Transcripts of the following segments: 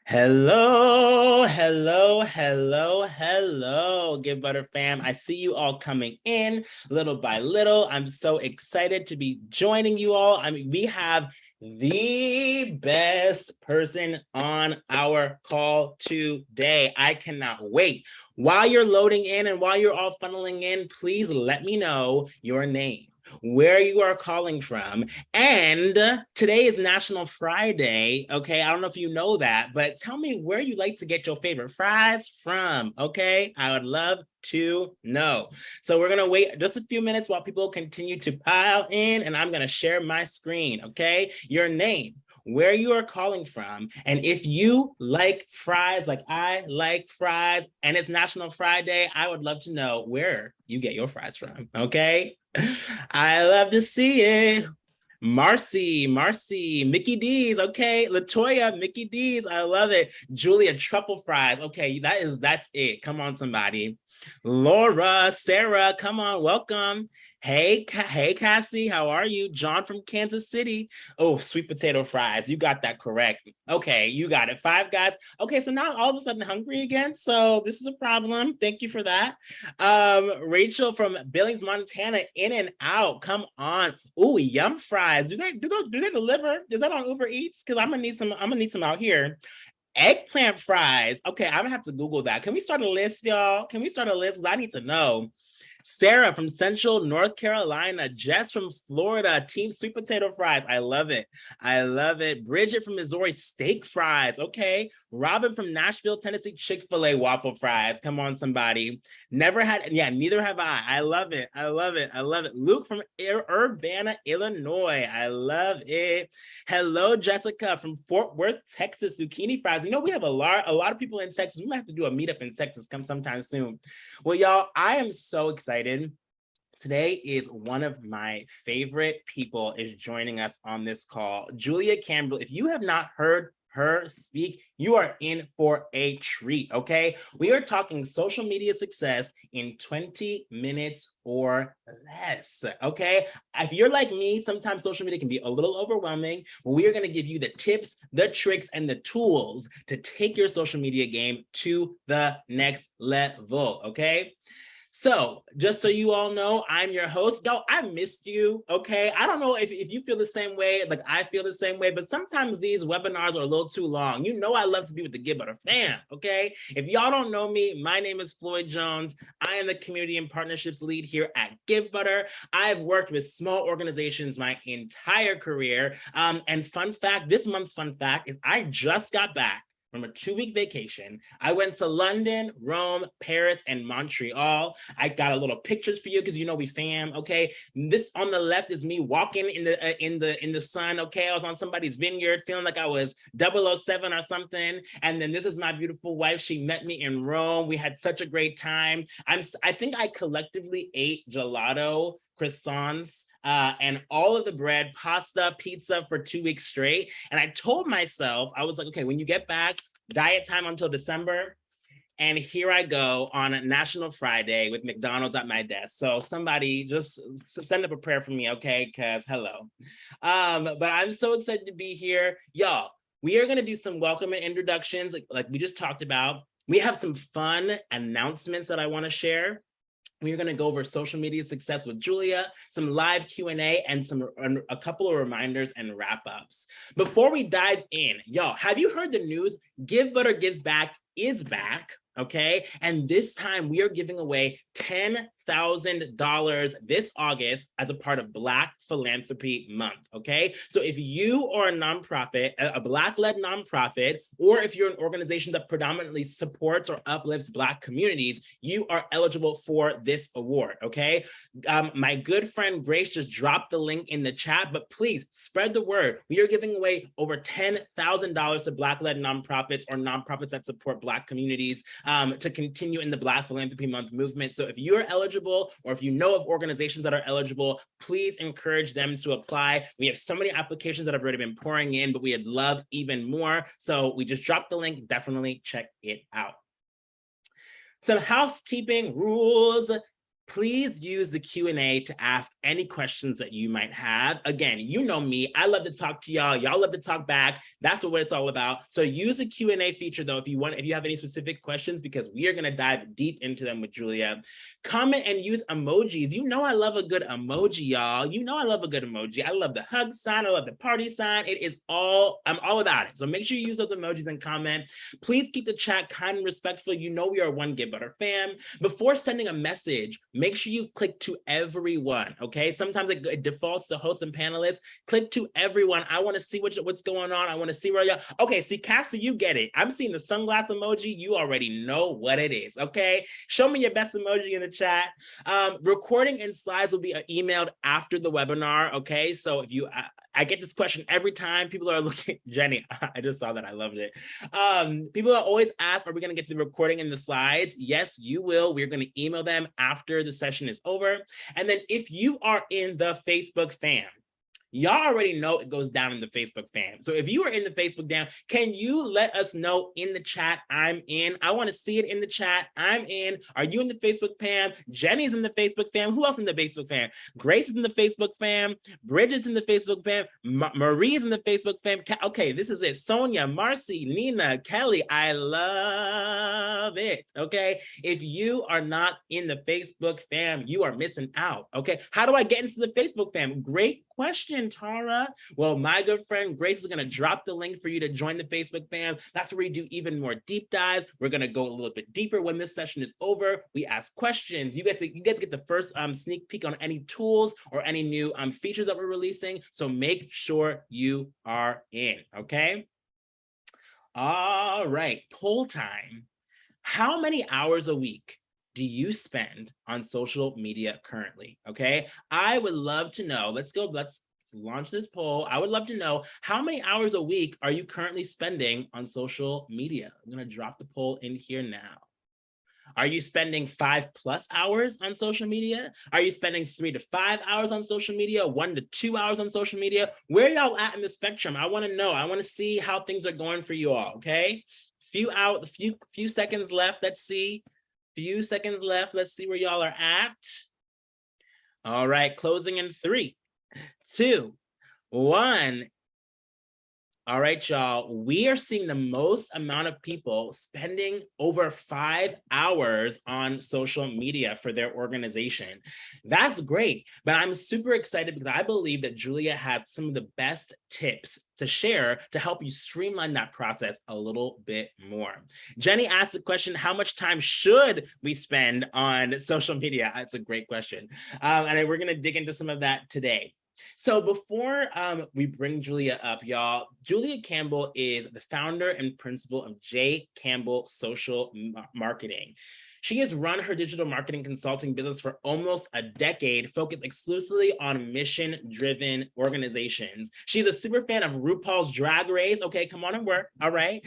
Hello, hello, hello, hello, Give Butter fam. I see you all coming in little by little. I'm so excited to be joining you all. We have the best person on our call today. I cannot wait. While you're loading in and while you're all funneling in, please let me know your name, where you are calling from. And today is National Friday. Okay, I don't know if you know that, but tell me where you like to get your favorite fries from. Okay, I would love to know. So we're gonna wait just a few minutes while people continue to pile in, and I'm gonna share my screen. Okay, your name, where you are calling from, and if you like fries like I like fries and it's National Friday, I would love to know where you get your fries from. Okay, I love to see it. Marcy, Mickey D's, okay. Latoya, Mickey D's, I love it. Julia, truffle fries, okay, that's it. Come on, somebody. Laura, Sarah, come on, welcome. Hey, Cassie, how are you? John from Kansas City. Oh, sweet potato fries, you got that correct. Okay, you got it. Five Guys. Okay, so now all of a sudden hungry again, so this is a problem. Thank you for that. Rachel from Billings, Montana, in and out. Come on. Ooh, yum fries. Do they deliver? Is that on Uber Eats? Because I'm gonna need some out here. Eggplant fries. Okay, I'm gonna have to Google that. Can we start a list, y'all? Can we start a list? Because I need to know. Sarah from Central North Carolina, Jess from Florida, Team Sweet Potato Fries. I love it. I love it. Bridget from Missouri, steak fries. Okay. Robin from Nashville, Tennessee, Chick-fil-A waffle fries. Come on, somebody. Never had, yeah, neither have I. I love it. I love it. I love it. Luke from Urbana, Illinois. I love it. Hello, Jessica from Fort Worth, Texas, zucchini fries. You know, we have a lot of people in Texas. We might have to do a meetup in Texas come sometime soon. Well, y'all, I am so excited. Today is one of my favorite people is joining us on this call. Julia Campbell, if you have not heard her speak, you are in for a treat, okay? We are talking social media success in 20 minutes or less, okay? If you're like me, sometimes social media can be a little overwhelming. We are gonna give you the tips, the tricks, and the tools to take your social media game to the next level, okay? So just so you all know, I'm your host. Yo, I missed you, okay? I don't know if you feel the same way, like I feel the same way, but sometimes these webinars are a little too long. You know I love to be with the Give Butter fam, okay? If y'all don't know me, my name is Floyd Jones. I am the Community and Partnerships Lead here at Give Butter. I've worked with small organizations my entire career. And fun fact, this month's fun fact is I just got back from a 2-week vacation. I went to London, Rome, Paris, and Montreal. I got a little pictures for you because you know we fam, okay? This on the left is me walking in the sun, okay? I was on somebody's vineyard feeling like I was 007 or something. And then this is my beautiful wife. She met me in Rome. We had such a great time. I think I collectively ate gelato, croissants, and all of the bread, pasta, pizza for 2 weeks straight. And I told myself, I was like, okay, when you get back, diet time until December. And here I go on a National Friday with McDonald's at my desk. So somebody just send up a prayer for me, okay? Because hello. But I'm so excited to be here. Y'all, we are gonna do some welcome and introductions like we just talked about. We have some fun announcements that I wanna share. We're going to go over social media success with Julia, some live Q&A, and a couple of reminders and wrap-ups. Before we dive in, y'all, have you heard the news? Give Butter Gives Back is back, okay? And this time we are giving away $10,000 this August as a part of Black Philanthropy Month, okay? So if you are a nonprofit, a Black-led nonprofit, or if you're an organization that predominantly supports or uplifts Black communities, you are eligible for this award, okay? My good friend Grace just dropped the link in the chat, but please spread the word. We are giving away over $10,000 to Black-led nonprofits or nonprofits that support Black communities to continue in the Black Philanthropy Month movement. So if you're eligible, or if you know of organizations that are eligible, please encourage them to apply. We have so many applications that have already been pouring in, but we'd love even more. So we just dropped the link, definitely check it out. Some housekeeping rules. Please use the Q&A to ask any questions that you might have. Again, you know me, I love to talk to y'all. Y'all love to talk back. That's what it's all about. So use the Q&A feature though, if you have any specific questions, because we are gonna dive deep into them with Julia. Comment and use emojis. You know I love a good emoji, y'all. You know I love a good emoji. I love the hug sign, I love the party sign. I'm all about it. So make sure you use those emojis and comment. Please keep the chat kind and respectful. You know we are one Get Butter fam. Before sending a message, make sure you click to everyone, okay? Sometimes it defaults to hosts and panelists. Click to everyone. I want to see what's going on. I want to see where y'all, okay, see, Cassie, you get it. I'm seeing the sunglass emoji. You already know what it is, okay? Show me your best emoji in the chat. Recording and slides will be emailed after the webinar, okay? So if you, I get this question every time. People are looking, Jenny, I just saw that, I loved it. People are always asked, are we gonna get the recording and the slides? Yes, you will. We're gonna email them after the session is over. And then if you are in the Facebook fam, y'all already know it goes down in the Facebook fam. So if you are in the Facebook fam, can you let us know in the chat, I'm in? I want to see it in the chat. I'm in. Are you in the Facebook fam? Jenny's in the Facebook fam. Who else in the Facebook fam? Grace is in the Facebook fam. Bridget's in the Facebook fam. Marie's in the Facebook fam. Okay, this is it. Sonia, Marcy, Nina, Kelly, I love it. Okay, if you are not in the Facebook fam, you are missing out. Okay, how do I get into the Facebook fam? Great question, Tara. Well, my good friend Grace is going to drop the link for you to join the Facebook fam. That's where we do even more deep dives. We're going to go a little bit deeper when this session is over. We ask questions. You get to get the first sneak peek on any tools or any new features that we're releasing. So make sure you are in, okay? All right, poll time. How many hours a week do you spend on social media currently? Okay, I would love to know. Let's launch this poll. I would love to know, how many hours a week are you currently spending on social media? I'm gonna drop the poll in here now. Are you spending 5+ hours on social media? Are you spending 3 to 5 hours on social media? 1 to 2 hours on social media? Where y'all at in the spectrum? I want to know. I want to see how things are going for you all. Okay, few seconds left. Let's see. Few seconds left. Let's see where y'all are at. All right, closing in 3, 2, 1. All right, y'all, we are seeing the most amount of people spending over 5 hours on social media for their organization. That's great, but I'm super excited because I believe that Julia has some of the best tips to share to help you streamline that process a little bit more. Jenny asked the question, how much time should we spend on social media? That's a great question. And we're gonna dig into some of that today. So before we bring Julia up, y'all, Julia Campbell is the founder and principal of J. Campbell Social Marketing. She has run her digital marketing consulting business for almost a decade, focused exclusively on mission-driven organizations. She's a super fan of RuPaul's Drag Race. Okay, come on and work, all right?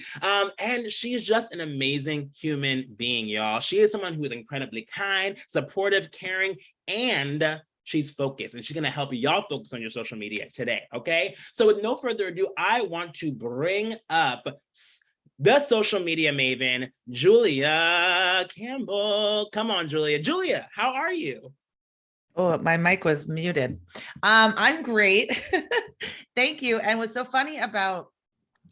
And she's just an amazing human being, y'all. She is someone who is incredibly kind, supportive, caring, and she's focused, and she's gonna help y'all focus on your social media today, okay? So with no further ado, I want to bring up the social media maven, Julia Campbell. Come on, Julia. Julia, how are you? Oh, my mic was muted. I'm great. Thank you. And what's so funny about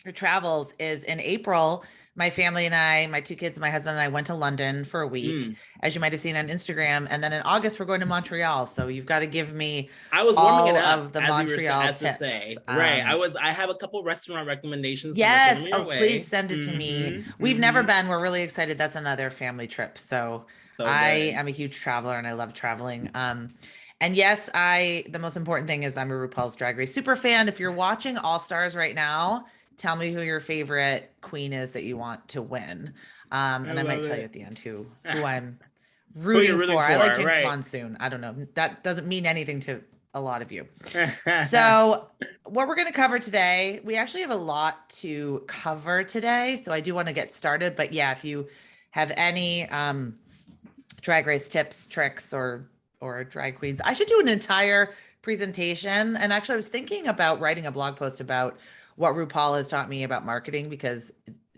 your travels is in April, my family and I, my 2 kids, and my husband and I went to London for a week, as you might have seen on Instagram. And then in August, we're going to Montreal. So you've got to give me warming it up of the Montreal tips. Right. I have a couple restaurant recommendations. Yes. Oh, please send it to me. We've never been. We're really excited. That's another family trip. So I am a huge traveler and I love traveling. And yes, the most important thing is I'm a RuPaul's Drag Race super fan. If you're watching All Stars right now, tell me who your favorite queen is that you want to win. And I might tell you at the end who I'm rooting for. I like Jinx Monsoon. I don't know. That doesn't mean anything to a lot of you. So what we're going to cover today, we actually have a lot to cover today. So I do want to get started. But yeah, if you have any Drag Race tips, tricks, or drag queens, I should do an entire presentation. And actually, I was thinking about writing a blog post about what RuPaul has taught me about marketing, because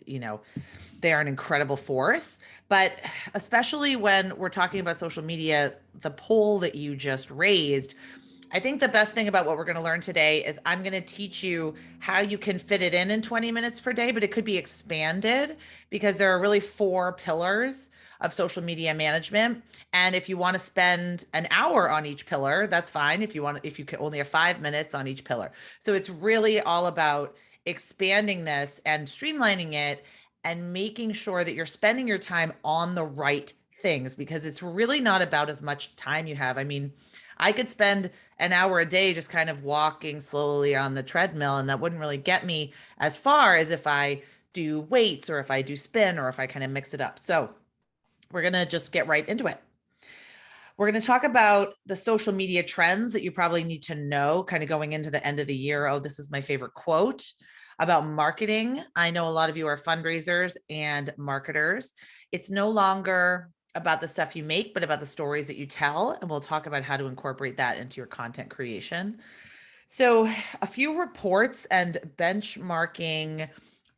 they are an incredible force. But especially when we're talking about social media, the poll that you just raised, I think the best thing about what we're going to learn today is I'm going to teach you how you can fit it in 20 minutes per day, but it could be expanded because there are really 4 pillars of social media management. And if you want to spend an hour on each pillar, that's fine. If you can only have 5 minutes on each pillar. So it's really all about expanding this and streamlining it and making sure that you're spending your time on the right things, because it's really not about as much time you have. I mean, I could spend an hour a day just kind of walking slowly on the treadmill, and that wouldn't really get me as far as if I do weights or if I do spin or if I kind of mix it up. So we're going to just get right into it. We're going to talk about the social media trends that you probably need to know kind of going into the end of the year. Oh, this is my favorite quote about marketing. I know a lot of you are fundraisers and marketers. It's no longer about the stuff you make, but about the stories that you tell. And we'll talk about how to incorporate that into your content creation. So a few reports and benchmarking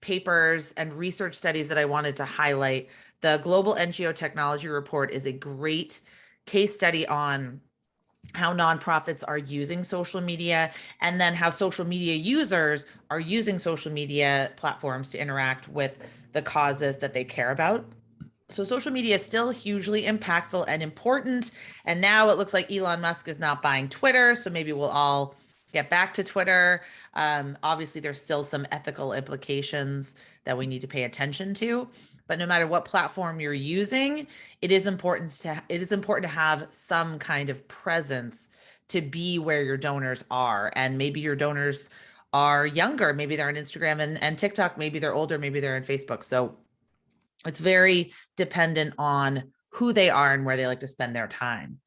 papers and research studies that I wanted to highlight. The Global NGO Technology Report is a great case study on how nonprofits are using social media, and then how social media users are using social media platforms to interact with the causes that they care about. So social media is still hugely impactful and important. And now it looks like Elon Musk is not buying Twitter. So maybe we'll all get back to Twitter. Obviously, there's still some ethical implications that we need to pay attention to. But no matter what platform you're using, it is important to have some kind of presence to be where your donors are. And maybe your donors are younger. Maybe they're on Instagram and TikTok. Maybe they're older. Maybe they're on Facebook. So it's very dependent on who they are and where they like to spend their time.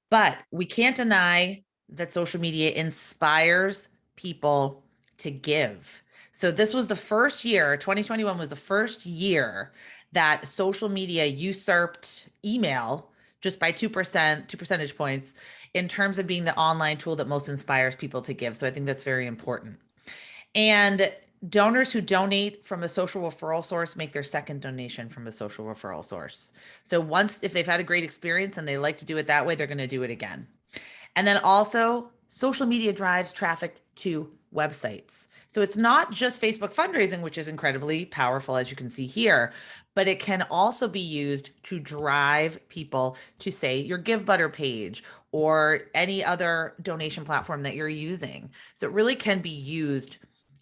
But we can't deny that social media inspires people to give. So this was the first year, 2021 was the first year that social media usurped email just by 2%, 2 percentage points in terms of being the online tool that most inspires people to give. So I think that's very important. And donors who donate from a social referral source make their second donation from a social referral source. So once, if they've had a great experience and they like to do it that way, they're going to do it again. And then also, social media drives traffic to websites. So it's not just Facebook fundraising, which is incredibly powerful, as you can see here, but it can also be used to drive people to, say, your GiveButter page or any other donation platform that you're using. So it really can be used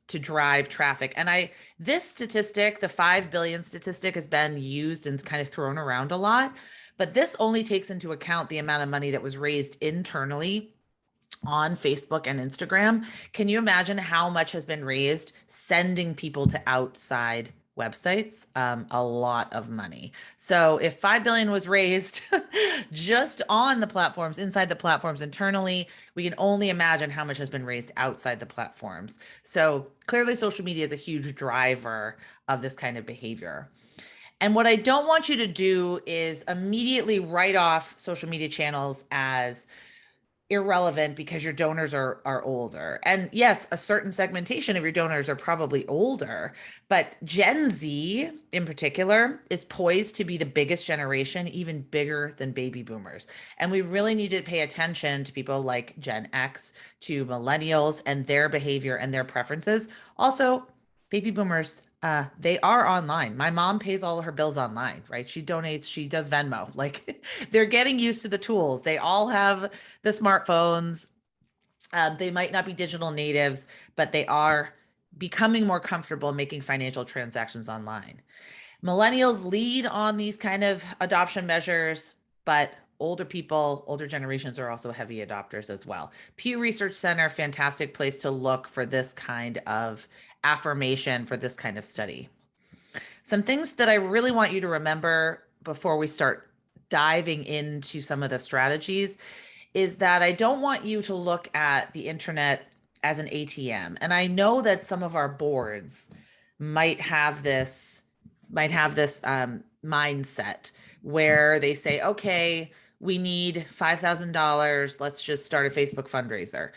to drive traffic. And this statistic, the 5 billion statistic, has been used and kind of thrown around a lot, but this only takes into account the amount of money that was raised internally on Facebook and Instagram. Can you imagine how much has been raised sending people to outside websites? A lot of money. So if 5 billion was raised just on the platforms, inside the platforms internally, we can only imagine how much has been raised outside the platforms. So clearly social media is a huge driver of this kind of behavior. And what I don't want you to do is immediately write off social media channels as irrelevant because your donors are older. And yes, a certain segmentation of your donors are probably older, but Gen Z in particular is poised to be the biggest generation, even bigger than baby boomers. And we really need to pay attention to people like Gen X, to millennials and their behavior and their preferences. Also, baby boomers, they are online. My mom pays all of her bills online, right? She donates, she does Venmo. Like they're getting used to the tools. They all have the smartphones. They might not be digital natives, but they are becoming more comfortable making financial transactions online. Millennials lead on these kind of adoption measures, but older people, older generations are also heavy adopters as well. Pew Research Center, fantastic place to look for this kind of affirmation, for this kind of study. Some things that I really want you to remember before we start diving into some of the strategies is that I don't want you to look at the internet as an ATM. And I know that some of our boards might have this mindset where they say, okay, we need $5,000. Let's just start a Facebook fundraiser.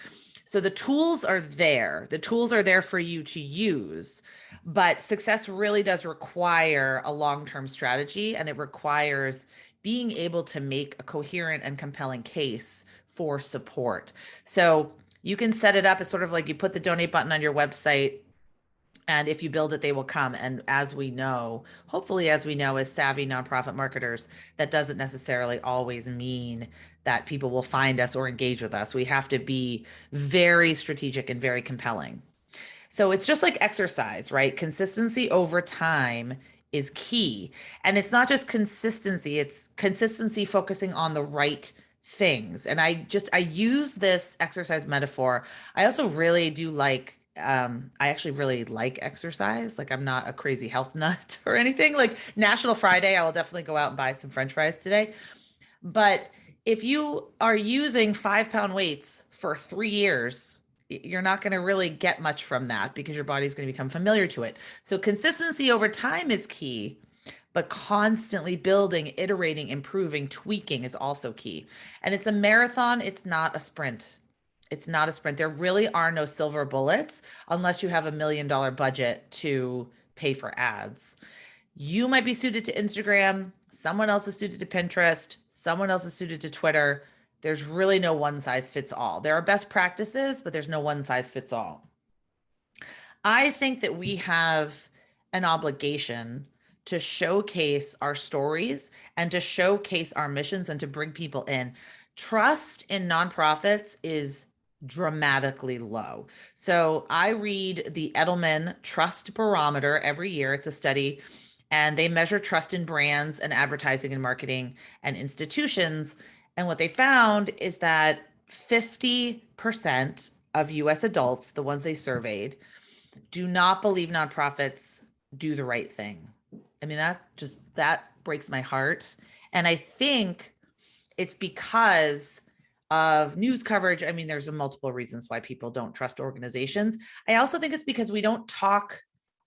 So the tools are there. The tools are there for you to use, but success really does require a long-term strategy, and it requires being able to make a coherent and compelling case for support. So you can set it up as sort of like you put the donate button on your website, and if you build it, they will come. And as we know, hopefully, as we know, as savvy nonprofit marketers, that doesn't necessarily always mean that people will find us or engage with us. We have to be very strategic and very compelling. So it's just like exercise, right? Consistency over time is key. And it's not just consistency, it's consistency focusing on the right things. And I use this exercise metaphor. I also really do like I actually really like exercise. Like, I'm not a crazy health nut or anything. Like National Friday, I will definitely go out and buy some French fries today. But if you are using 5-pound weights for 3 years, you're not going to really get much from that because your body's going to become familiar to it. So consistency over time is key, but constantly building, iterating, improving, tweaking is also key. And it's a marathon. It's not a sprint. It's not a sprint. There really are no silver bullets unless you have $1 million budget to pay for ads. You might be suited to Instagram. Someone else is suited to Pinterest. Someone else is suited to Twitter. There's really no one size fits all. There are best practices, but there's no one size fits all. I think that we have an obligation to showcase our stories and to showcase our missions and to bring people in. Trust in nonprofits is dramatically low. So I read the Edelman Trust Barometer every year. It's a study, and they measure trust in brands and advertising and marketing and institutions. And what they found is that 50% of US adults, the ones they surveyed, do not believe nonprofits do the right thing. I mean, that breaks my heart. And I think it's because of news coverage. I mean, there's multiple reasons why people don't trust organizations. I also think it's because we don't talk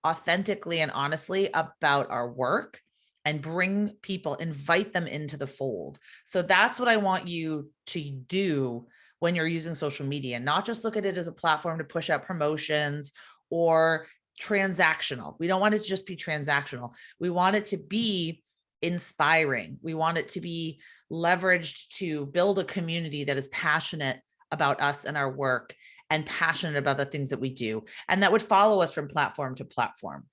authentically and honestly about our work and bring people, invite them into the fold. So that's what I want you to do when you're using social media, not just look at it as a platform to push out promotions or transactional. We don't want it to just be transactional. We want it to be inspiring. We want it to be leveraged to build a community that is passionate about us and our work and passionate about the things that we do, and that would follow us from platform to platform,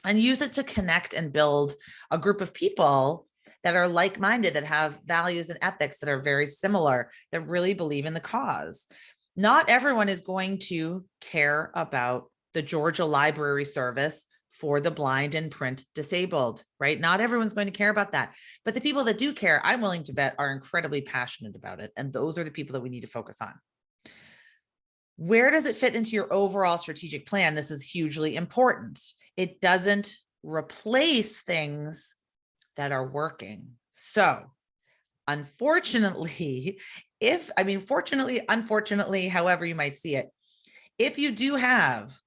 and use it to connect and build a group of people that are like-minded, that have values and ethics that are very similar, that really believe in the cause. Not everyone is going to care about the Georgia Library Service for the blind and print disabled, right? Not everyone's going to care about that. But the people that do care, I'm willing to bet, are incredibly passionate about it. And those are the people that we need to focus on. Where does it fit into your overall strategic plan? This is hugely important. It doesn't replace things that are working. So unfortunately, fortunately, unfortunately, however you might see it, if you do have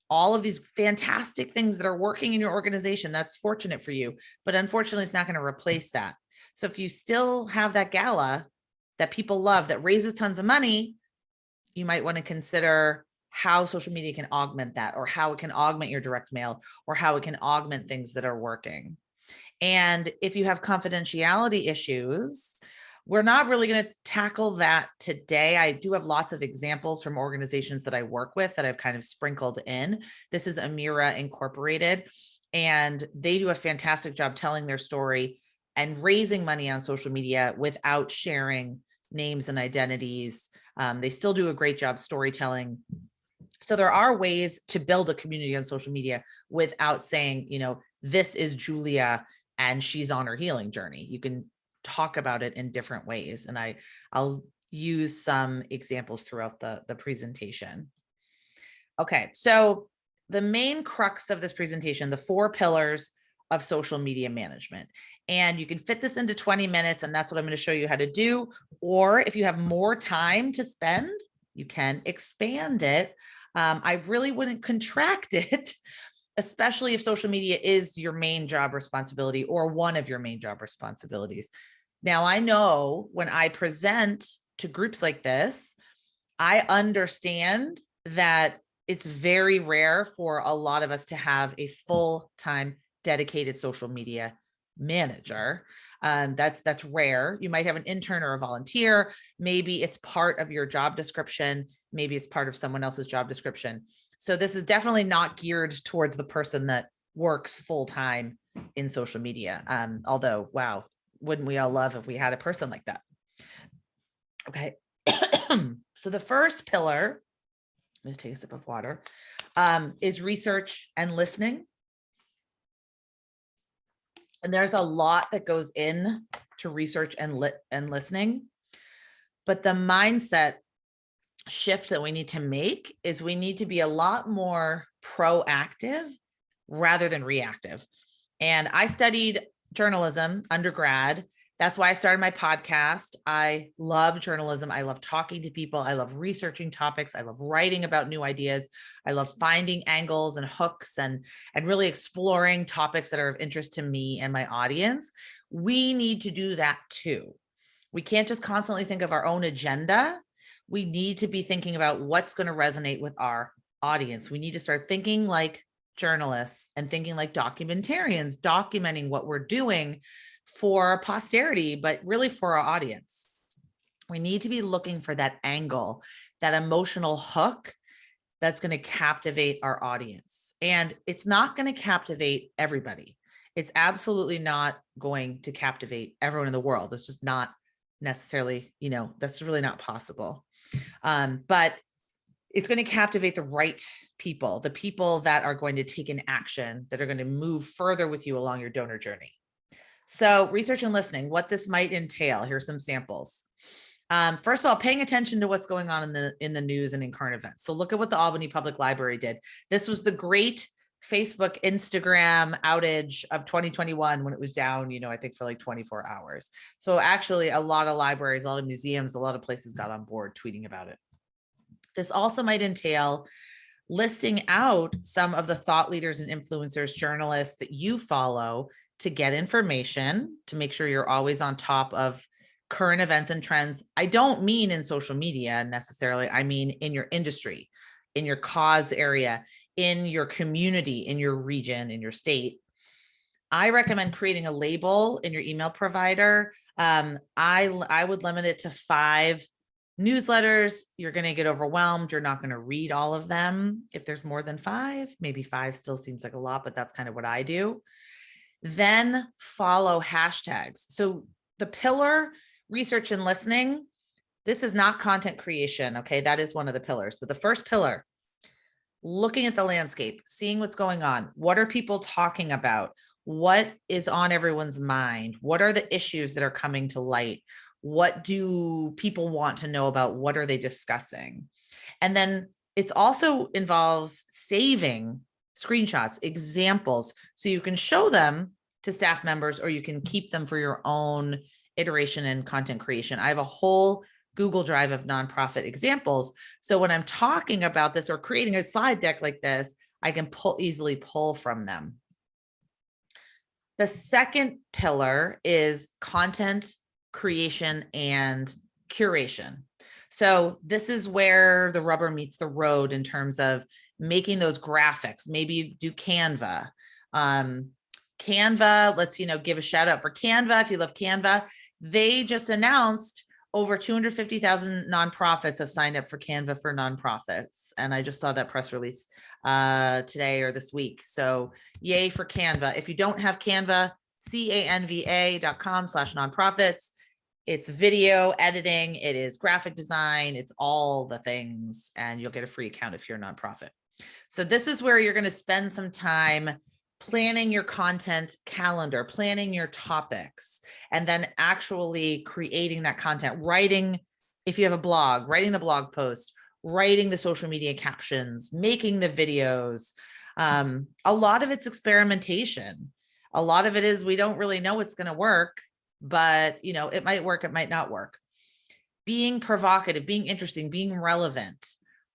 all of these fantastic things that are working in your organization, that's fortunate for you, but unfortunately, it's not going to replace that. So if you still have that gala that people love, that raises tons of money, you might want to consider how social media can augment that, or how it can augment your direct mail, or how it can augment things that are working. And if you have confidentiality issues, we're not really going to tackle that today. I do have lots of examples from organizations that I work with that I've kind of sprinkled in. This is Amira Incorporated, and they do a fantastic job telling their story and raising money on social media without sharing names and identities. They still do a great job storytelling. So there are ways to build a community on social media without saying, this is Julia and she's on her healing journey. You can talk about it in different ways. And I'll use some examples throughout the presentation. Okay, so the main crux of this presentation, the 4 pillars of social media management. And you can fit this into 20 minutes, and that's what I'm going to show you how to do. Or if you have more time to spend, you can expand it. I really wouldn't contract it, especially if social media is your main job responsibility or one of your main job responsibilities. Now, I know when I present to groups like this, I understand that it's very rare for a lot of us to have a full-time dedicated social media manager. That's rare. You might have an intern or a volunteer. Maybe it's part of your job description. Maybe it's part of someone else's job description. So this is definitely not geared towards the person that works full-time in social media. Although, wow, wouldn't we all love if we had a person like that? Okay. So the first pillar, I'm going to take a sip of water, is research and listening. And there's a lot that goes in to research and listening. But the mindset shift that we need to make is we need to be a lot more proactive rather than reactive. And I studied journalism undergrad. That's why I started my podcast. I love journalism. I love talking to people. I love researching topics. I love writing about new ideas. I love finding angles and hooks and really exploring topics that are of interest to me and my audience. We need to do that too. We can't just constantly think of our own agenda. We need to be thinking about what's going to resonate with our audience. We need to start thinking like journalists and thinking like documentarians, documenting what we're doing for posterity, but really for our audience. We need to be looking for that angle, that emotional hook that's going to captivate our audience. And it's not going to captivate everybody. It's absolutely not going to captivate everyone in the world. It's just not necessarily, that's really not possible. But it's going to captivate the right people, the people that are going to take an action, that are going to move further with you along your donor journey. So research and listening, what this might entail. Here's some samples. First of all, paying attention to what's going on in the news and in current events. So look at what the Albany Public Library did. This was the great Facebook, Instagram outage of 2021 when it was down, I think for like 24 hours. So actually a lot of libraries, a lot of museums, a lot of places got on board tweeting about it. This also might entail listing out some of the thought leaders and influencers, journalists that you follow to get information, to make sure you're always on top of current events and trends. I don't mean in social media necessarily. I mean in your industry, in your cause area, in your community, in your region, in your state. I recommend creating a label in your email provider. I would limit it to 5 newsletters. You're going to get overwhelmed. You're not going to read all of them. If there's more than 5, maybe 5 still seems like a lot, but that's kind of what I do. Then follow hashtags. So the pillar, research and listening, this is not content creation. Okay. That is one of the pillars, but the first pillar, looking at the landscape, seeing what's going on. What are people talking about? What is on everyone's mind? What are the issues that are coming to light? What do people want to know about? What are they discussing? And then it also involves saving screenshots, examples, so you can show them to staff members, or you can keep them for your own iteration and content creation. I have a whole Google Drive of nonprofit examples. So when I'm talking about this or creating a slide deck like this, I can easily pull from them. The second pillar is content creation and curation. So this is where the rubber meets the road in terms of making those graphics. Maybe you do Canva. Canva, let's, give a shout out for Canva. If you love Canva, they just announced over 250,000 nonprofits have signed up for Canva for nonprofits. And I just saw that press release today or this week. So yay for Canva. If you don't have Canva, canva.com/nonprofits. It's video editing. It is graphic design. It's all the things, and you'll get a free account if you're a nonprofit. So this is where you're going to spend some time planning your content calendar, planning your topics, and then actually creating that content, writing, if you have a blog, writing the blog post, writing the social media captions, making the videos. A lot of it's experimentation. A lot of it is, we don't really know it's going to work, but it might work, it might not work. Being provocative, being interesting, being relevant,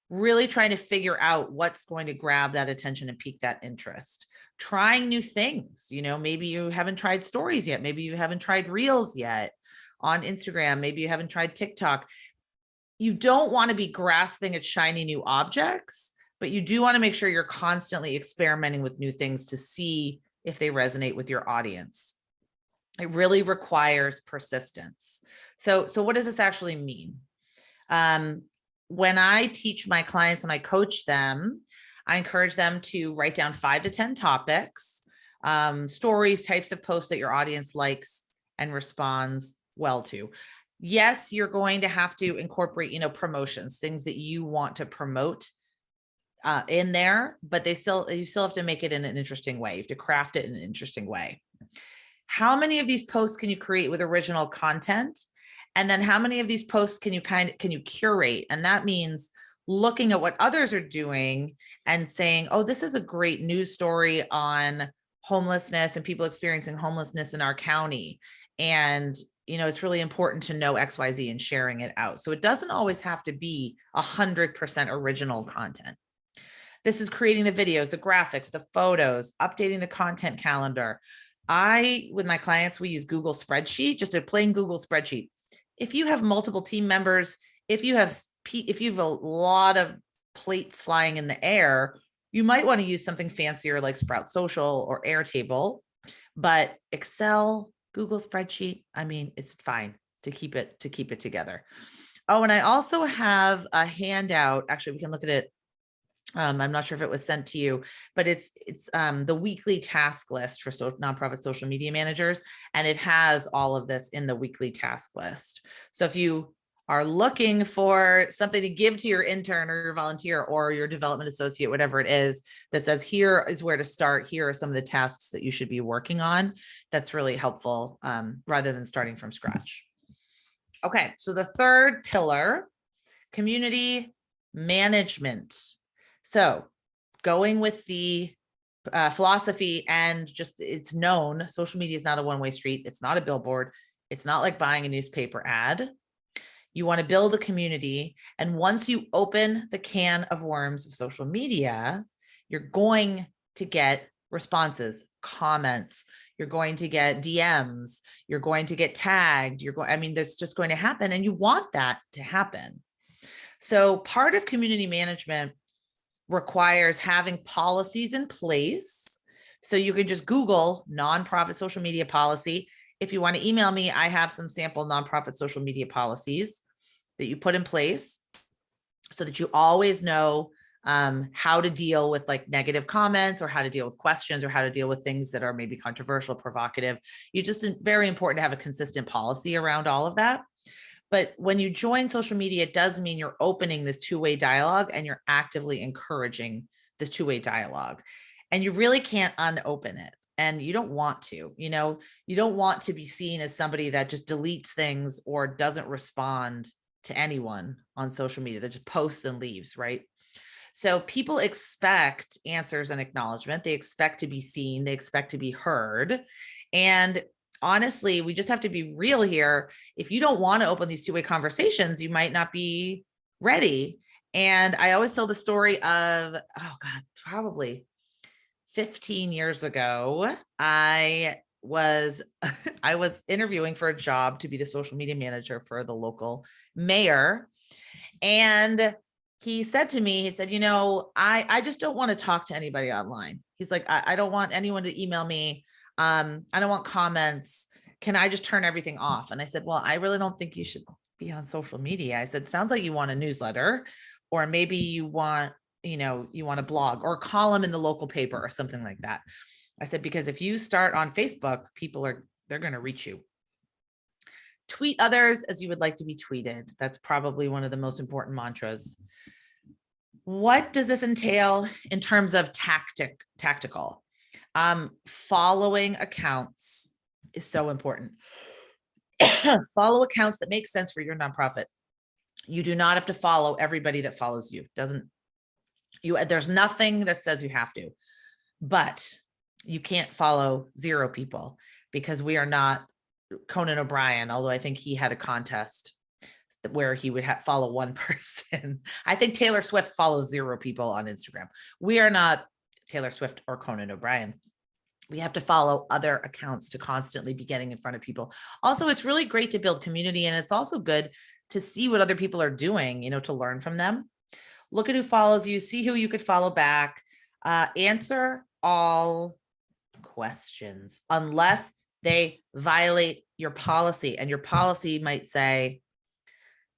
really trying to figure out what's going to grab that attention and pique that interest. Trying new things. Maybe you haven't tried stories yet. Maybe you haven't tried reels yet on Instagram. Maybe you haven't tried TikTok. you don't want to be grasping at shiny new objects, but you do want to make sure you're constantly experimenting with new things to see if they resonate with your audience. It really requires persistence. So what does this actually mean? When I teach my clients, when I coach them, I encourage them to write down 5 to 10 topics, stories, types of posts that your audience likes and responds well to. Yes, you're going to have to incorporate, promotions, things that you want to promote in there, but you still have to make it in an interesting way. You have to craft it in an interesting way. How many of these posts can you create with original content? And then how many of these posts can you curate? And that means looking at what others are doing and saying, oh, this is a great news story on homelessness and people experiencing homelessness in our county. And, it's really important to know XYZ and sharing it out. So it doesn't always have to be 100% original content. This is creating the videos, the graphics, the photos, updating the content calendar. With my clients, we use Google Spreadsheet, just a plain Google Spreadsheet. If you have multiple team members, if you have a lot of plates flying in the air, you might want to use something fancier like Sprout Social or Airtable, but Excel, Google Spreadsheet, it's fine to keep it together. Oh, and I also have a handout. Actually, we can look at it. I'm not sure if it was sent to you, but it's the weekly task list for nonprofit social media managers. And it has all of this in the weekly task list. So if you are looking for something to give to your intern or your volunteer or your development associate, whatever it is, that says, here is where to start, here are some of the tasks that you should be working on, that's really helpful rather than starting from scratch. Okay, so the third pillar, community management. So going with the philosophy, and just, it's known, social media is not a one-way street. It's not a billboard. It's not like buying a newspaper ad. You want to build a community. And once you open the can of worms of social media, you're going to get responses, comments, you're going to get DMs, you're going to get tagged, that's just going to happen. And you want that to happen. So part of community management requires having policies in place. So you can just Google nonprofit social media policy. If you want to email me, I have some sample nonprofit social media policies that you put in place so that you always know how to deal with like negative comments, or how to deal with questions, or how to deal with things that are maybe controversial, provocative. It's very important to have a consistent policy around all of that. But when you join social media, it does mean you're opening this two-way dialogue, and you're actively encouraging this two-way dialogue. And you really can't unopen it. And you don't want to, you don't want to be seen as somebody that just deletes things or doesn't respond to anyone on social media, that just posts and leaves, right? So people expect answers and acknowledgement. They expect to be seen. They expect to be heard. And honestly, we just have to be real here. If you don't want to open these two-way conversations, you might not be ready. And I always tell the story of, probably 15 years ago, I was interviewing for a job to be the social media manager for the local mayor. And he said to me, I just don't want to talk to anybody online. He's like, I don't want anyone to email me. I don't want comments. Can I just turn everything off? And I said, well, I really don't think you should be on social media. I said, sounds like you want a newsletter, or maybe you want a blog or a column in the local paper or something like that. I said, because if you start on Facebook, they're going to reach you. Tweet others as you would like to be tweeted. That's probably one of the most important mantras. What does this entail in terms of tactical? Following accounts is so important. Follow accounts that make sense for your nonprofit. You do not have to follow everybody that follows you. There's nothing that says you have to, but you can't follow 0 people, because we are not Conan O'Brien, although I think he had a contest where he would follow 1 person. I think Taylor Swift follows 0 people on Instagram. We are not Taylor Swift or Conan O'Brien. We have to follow other accounts to constantly be getting in front of people. Also, it's really great to build community, and it's also good to see what other people are doing, to learn from them. Look at who follows you, see who you could follow back, answer all questions unless they violate your policy. And your policy might say,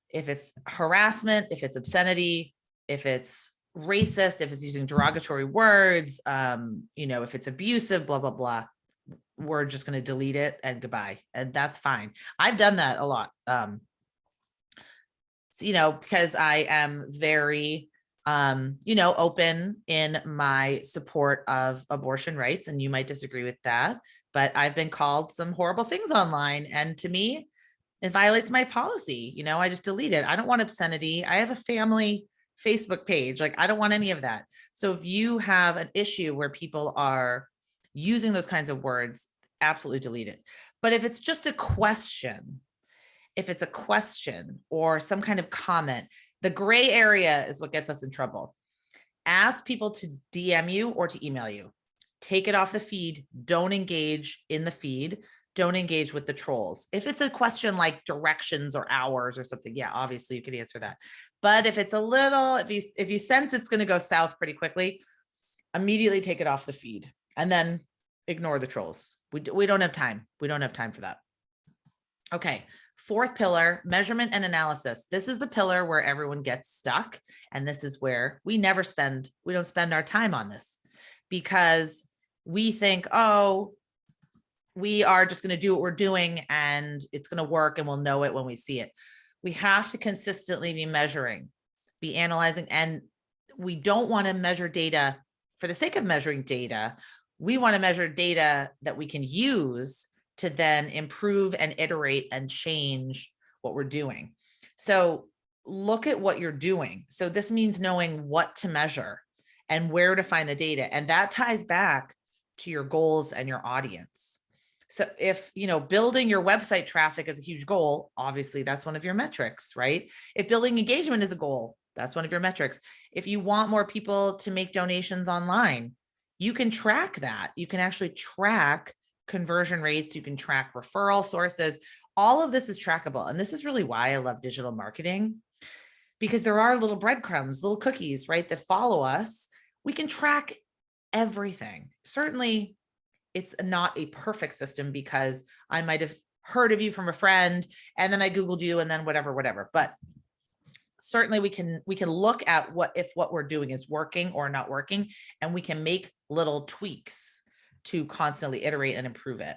if it's harassment, if it's obscenity, if it's racist, if it's using derogatory words, if it's abusive, blah, blah, blah, we're just going to delete it and goodbye. And that's fine. I've done that a lot. Because I am very, open in my support of abortion rights, and you might disagree with that, but I've been called some horrible things online. And to me, it violates my policy. I just delete it. I don't want obscenity. I have a family Facebook page. Like, I don't want any of that. So if you have an issue where people are using those kinds of words, absolutely delete it. But if it's just a question, or some kind of comment, the gray area is what gets us in trouble. Ask people to DM you or to email you. Take it off the feed. Don't engage in the feed. Don't engage with the trolls. If it's a question like directions or hours or something, yeah, obviously you could answer that. But if it's a little, if you sense it's going to go south pretty quickly, immediately take it off the feed and then ignore the trolls. We don't have time. We don't have time for that. Okay. Fourth pillar, measurement and analysis. This is the pillar where everyone gets stuck. And this is where we don't spend our time on this, because we think, oh, we are just going to do what we're doing and it's going to work and we'll know it when we see it. We have to consistently be measuring, be analyzing, and we don't want to measure data for the sake of measuring data. We want to measure data that we can use to then improve and iterate and change what we're doing. So look at what you're doing. So this means knowing what to measure and where to find the data. And that ties back to your goals and your audience. So if, building your website traffic is a huge goal, obviously that's one of your metrics, right? If building engagement is a goal, that's one of your metrics. If you want more people to make donations online, you can track that. You can actually track conversion rates. You can track referral sources. All of this is trackable. And this is really why I love digital marketing, because there are little breadcrumbs, little cookies, right, that follow us. We can track everything. Certainly, it's not a perfect system, because I might have heard of you from a friend and then I Googled you and then whatever. But certainly we can look at if what we're doing is working or not working, and we can make little tweaks to constantly iterate and improve it.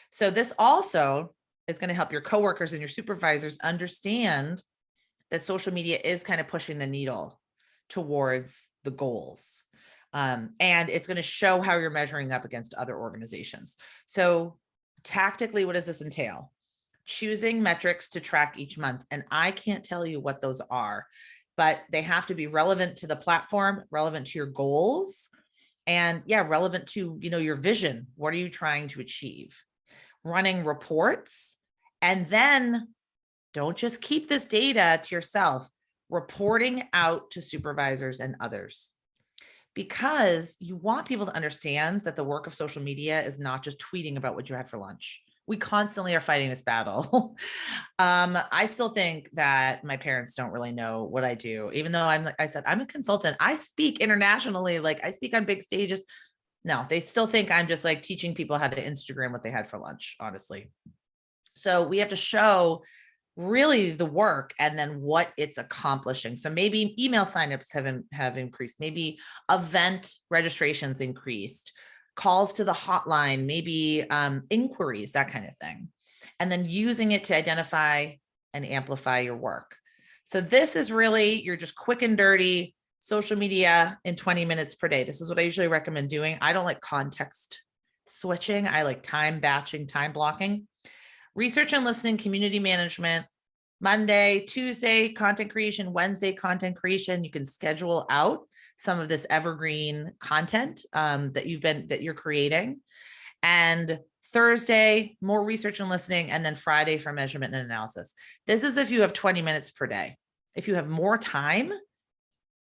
So this also is going to help your coworkers and your supervisors understand that social media is kind of pushing the needle towards the goals. And it's going to show how you're measuring up against other organizations. So tactically, what does this entail? Choosing metrics to track each month. And I can't tell you what those are, but they have to be relevant to the platform, relevant to your goals, and relevant to, your vision. What are you trying to achieve? Running reports. And then don't just keep this data to yourself, reporting out to supervisors and others, because you want people to understand that the work of social media is not just tweeting about what you had for lunch. We constantly are fighting this battle. I still think that my parents don't really know what I do, even though I'm a consultant. I speak internationally, like I speak on big stages. No, they still think I'm just like teaching people how to Instagram what they had for lunch, honestly. So we have to show really the work and then what it's accomplishing. So maybe email signups have increased, maybe event registrations increased, calls to the hotline, maybe inquiries, that kind of thing. And then using it to identify and amplify your work. So this is really your just quick and dirty social media in 20 minutes per day. This is what I usually recommend doing. I don't like context switching. I like time batching, time blocking. Research and listening, community management, Monday, Tuesday, content creation, Wednesday, content creation. You can schedule out some of this evergreen content that you're creating. And Thursday, more research and listening, and then Friday for measurement and analysis. This is if you have 20 minutes per day. If you have more time,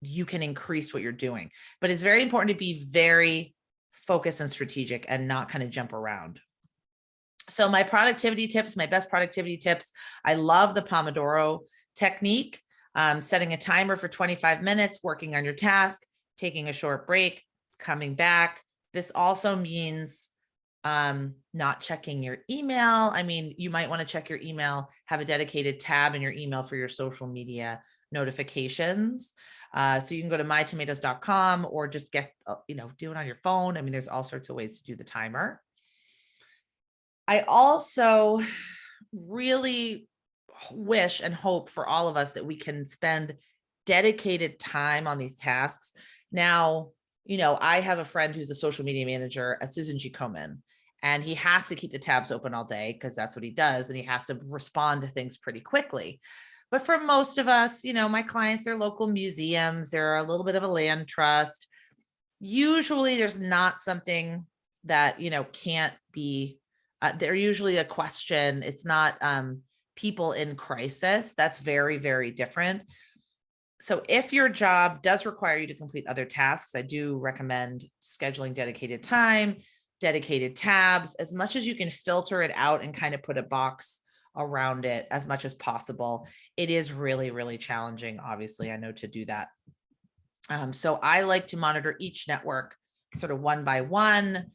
you can increase what you're doing. But it's very important to be very focused and strategic and not kind of jump around. So my productivity tips, my best productivity tips, I love the Pomodoro technique, setting a timer for 25 minutes, working on your task, taking a short break, coming back. This also means not checking your email. I mean, you might want to check your email, have a dedicated tab in your email for your social media notifications. So you can go to mytomatoes.com or just do it on your phone. I mean, there's all sorts of ways to do the timer. I also really wish and hope for all of us that we can spend dedicated time on these tasks. Now, I have a friend who's a social media manager at Susan G. Komen, and he has to keep the tabs open all day because that's what he does. And he has to respond to things pretty quickly. But for most of us, my clients, they're local museums, they're a little bit of a land trust. Usually there's not something that, can't be, they're usually a question. It's not people in crisis. That's very, very different. So if your job does require you to complete other tasks, I do recommend scheduling dedicated time, dedicated tabs, as much as you can filter it out and kind of put a box around it as much as possible. It is really, really challenging, obviously, I know, to do that. So I like to monitor each network sort of one by one,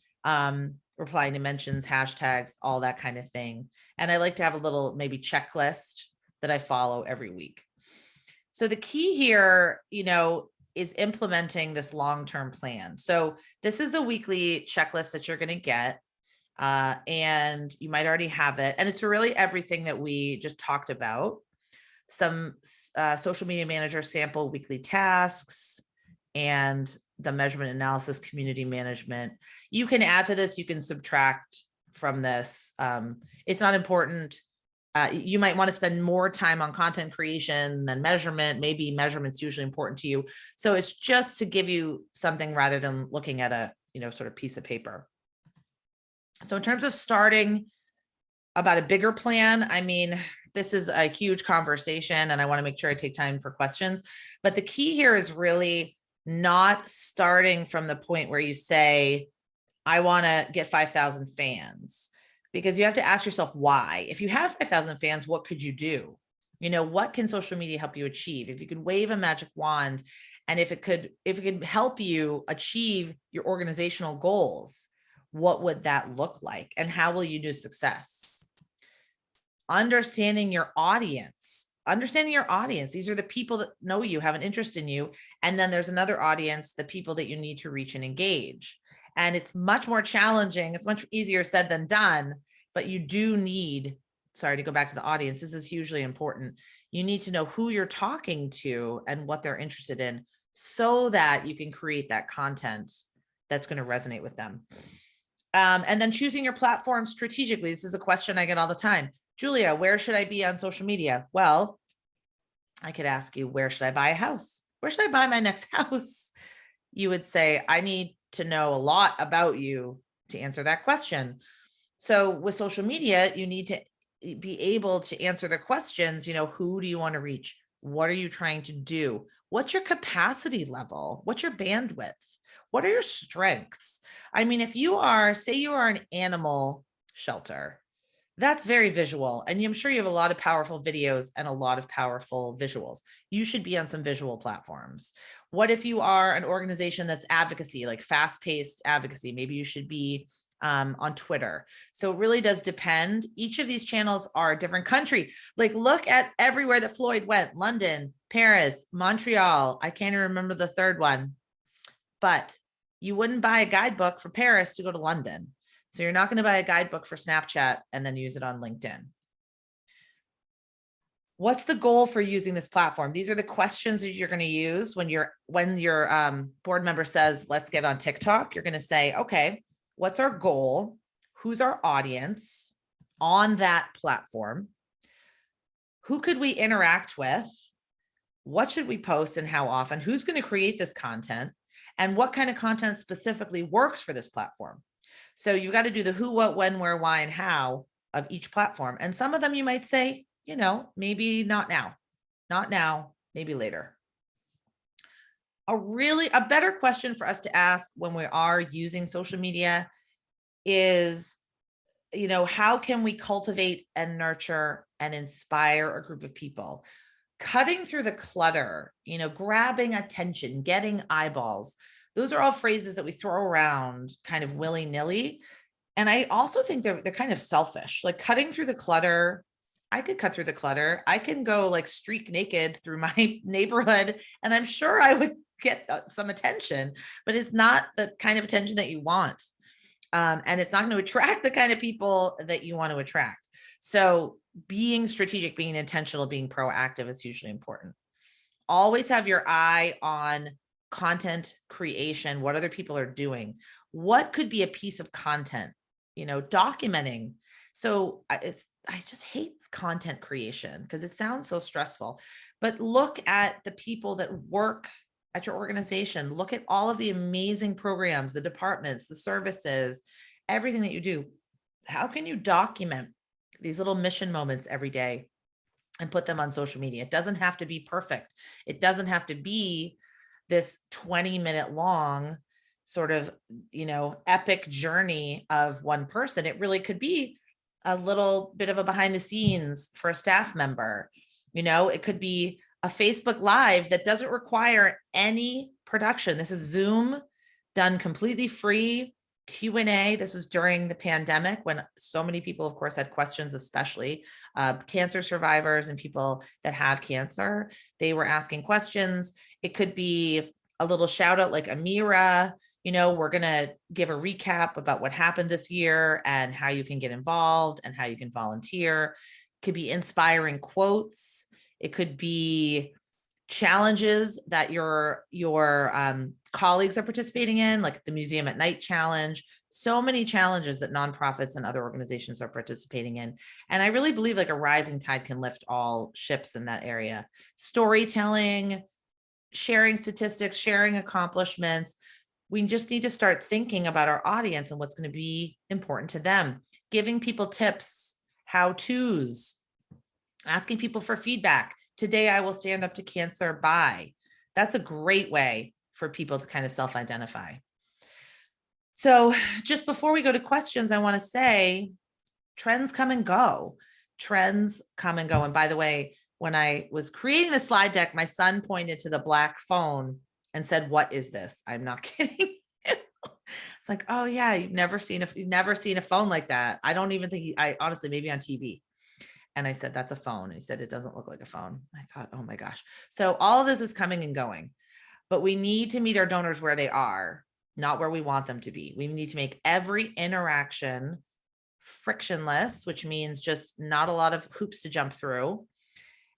replying to mentions, hashtags, all that kind of thing. And I like to have a little maybe checklist that I follow every week. So the key here, is implementing this long-term plan. So this is the weekly checklist that you're going to get. And you might already have it. And it's really everything that we just talked about. Some social media manager sample weekly tasks and the measurement analysis community management. You can add to this, you can subtract from this. It's not important. You might want to spend more time on content creation than measurement. Maybe measurement's usually important to you. So it's just to give you something rather than looking at a, sort of piece of paper. So in terms of starting about a bigger plan, I mean, this is a huge conversation and I want to make sure I take time for questions. But the key here is really not starting from the point where you say, I want to get 5,000 fans, because you have to ask yourself why. If you have 5,000 fans, what could you do? What can social media help you achieve? If you could wave a magic wand and if it could help you achieve your organizational goals, what would that look like? And how will you do success? Understanding your audience. These are the people that know you, have an interest in you. And then there's another audience, the people that you need to reach and engage. And it's much more challenging. It's much easier said than done, but you do need, sorry to go back to the audience, this is hugely important. You need to know who you're talking to and what they're interested in so that you can create that content that's going to resonate with them. And then choosing your platform strategically. This is a question I get all the time. Julia, where should I be on social media? Well, I could ask you, where should I buy a house? Where should I buy my next house? You would say, I need to know a lot about you to answer that question. So with social media, you need to be able to answer the questions, who do you want to reach? What are you trying to do? What's your capacity level? What's your bandwidth? What are your strengths? I mean, if you are, say you are an animal shelter, that's very visual. And I'm sure you have a lot of powerful videos and a lot of powerful visuals. You should be on some visual platforms. What if you are an organization that's advocacy, like fast-paced advocacy? Maybe you should be on Twitter. So it really does depend. Each of these channels are a different country. Like look at everywhere that Floyd went: London, Paris, Montreal. I can't even remember the third one, but you wouldn't buy a guidebook for Paris to go to London. So you're not going to buy a guidebook for Snapchat and then use it on LinkedIn. What's the goal for using this platform? These are the questions that you're going to use when your board member says, let's get on TikTok. You're going to say, okay, what's our goal? Who's our audience on that platform? Who could we interact with? What should we post and how often? Who's going to create this content? And what kind of content specifically works for this platform? So you've got to do the who, what, when, where, why, and how of each platform. And some of them you might say, maybe not now, maybe later. A better question for us to ask when we are using social media is, how can we cultivate and nurture and inspire a group of people? Cutting through the clutter, grabbing attention, getting eyeballs. Those are all phrases that we throw around kind of willy-nilly. And I also think they're kind of selfish, like cutting through the clutter. I could cut through the clutter. I can go like streak naked through my neighborhood, and I'm sure I would get some attention, but it's not the kind of attention that you want. And it's not going to attract the kind of people that you want to attract. So being strategic, being intentional, being proactive is hugely important. Always have your eye on content creation, what other people are doing. What could be a piece of content, documenting. So I just hate content creation because it sounds so stressful, but look at the people that work at your organization. Look at all of the amazing programs, the departments, the services, everything that you do. How can you document these little mission moments every day and put them on social media? It doesn't have to be perfect. It doesn't have to be this 20-minute long sort of, epic journey of one person. It really could be a little bit of a behind the scenes for a staff member. It could be a Facebook Live that doesn't require any production. This is Zoom done completely free. Q&A. This was during the pandemic when so many people, of course, had questions, especially cancer survivors and people that have cancer. They were asking questions. It could be a little shout out like Amira, we're going to give a recap about what happened this year and how you can get involved and how you can volunteer. It could be inspiring quotes. It could be challenges that your colleagues are participating in, like the Museum at Night challenge. So many challenges that nonprofits and other organizations are participating in. And I really believe like a rising tide can lift all ships in that area. Storytelling, sharing statistics, sharing accomplishments. We just need to start thinking about our audience and what's going to be important to them. Giving people tips, how-tos, asking people for feedback. Today, I will stand up to cancer by. That's a great way for people to kind of self-identify. So just before we go to questions, I want to say trends come and go. Trends come and go. And by the way, when I was creating the slide deck, my son pointed to the black phone and said, "What is this?" I'm not kidding. It's like, oh yeah, you've never seen a phone like that. I don't even think I honestly, maybe on TV. And I said, "That's a phone." And he said, "It doesn't look like a phone." I thought, oh my gosh. So all of this is coming and going, but we need to meet our donors where they are, not where we want them to be. We need to make every interaction frictionless, which means just not a lot of hoops to jump through,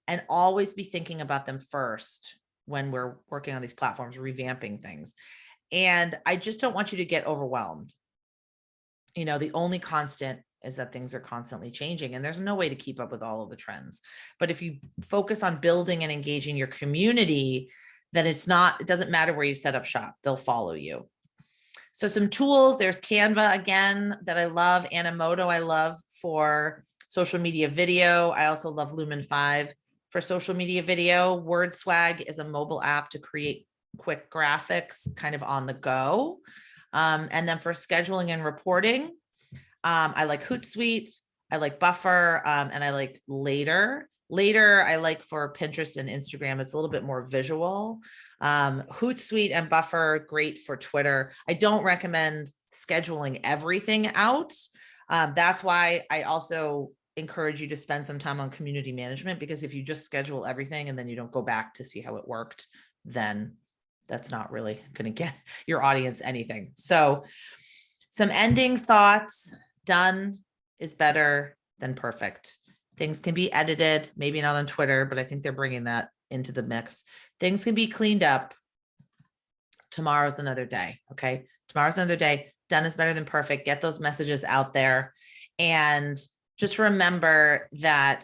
and always be thinking about them first when we're working on these platforms, revamping things. And I just don't want you to get overwhelmed. The only constant is that things are constantly changing and there's no way to keep up with all of the trends. But if you focus on building and engaging your community, then it doesn't matter where you set up shop, they'll follow you. So some tools, there's Canva again that I love. Animoto I love for social media video. I also love Lumen 5 for social media video. WordSwag is a mobile app to create quick graphics kind of on the go. And then for scheduling and reporting, I like Hootsuite, I like Buffer, and I like Later. Later, I like for Pinterest and Instagram. It's a little bit more visual. Hootsuite and Buffer, great for Twitter. I don't recommend scheduling everything out. That's why I also encourage you to spend some time on community management, because if you just schedule everything and then you don't go back to see how it worked, then that's not really going to get your audience anything. So some ending thoughts. Done is better than perfect. Things can be edited, maybe not on Twitter, but I think they're bringing that into the mix. Things can be cleaned up. Tomorrow's another day. Okay. Tomorrow's another day. Done is better than perfect. Get those messages out there. And just remember that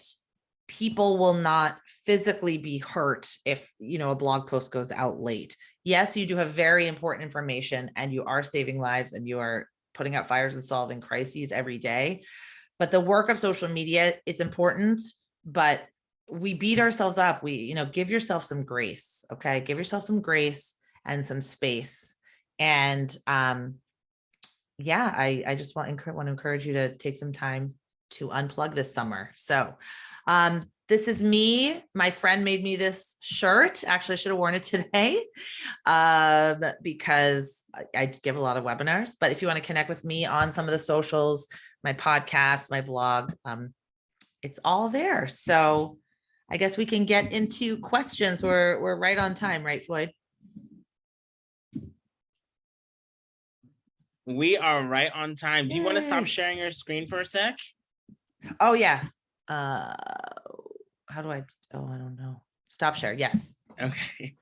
people will not physically be hurt if, a blog post goes out late. Yes, you do have very important information and you are saving lives and you are putting out fires and solving crises every day. But the work of social media, it's important, but we beat ourselves up. Give yourself some grace. Okay. Give yourself some grace and some space. And yeah, I just want to encourage you to take some time to unplug this summer. So this is me. My friend made me this shirt. Actually, I should have worn it today because I give a lot of webinars. But if you want to connect with me on some of the socials, my podcast, my blog, it's all there. So I guess we can get into questions. We're right on time, right, Floyd? We are right on time. Do you want to stop sharing your screen for a sec? Oh yeah. How do I don't know. Stop share. Yes. Okay.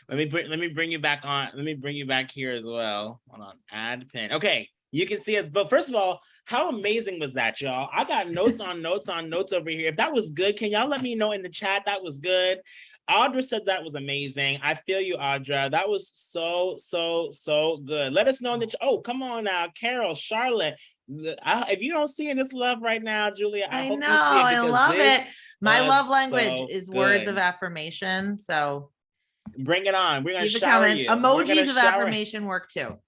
Let me bring you back on. Let me bring you back here as well. Hold on. Add pin. Okay. You can see us. But first of all, how amazing was that, y'all? I got notes on notes on notes over here. If that was good, can y'all let me know in the chat that was good? Audra says that was amazing. I feel you, Audra. That was so good. Let us know in the chat. Oh, come on now. Carol, Charlotte. If you don't see this love right now, Julia, I hope know, you see it. I love it. My love language is good. words of affirmation. So bring it on. We're gonna shower you. Emojis of affirmation work too.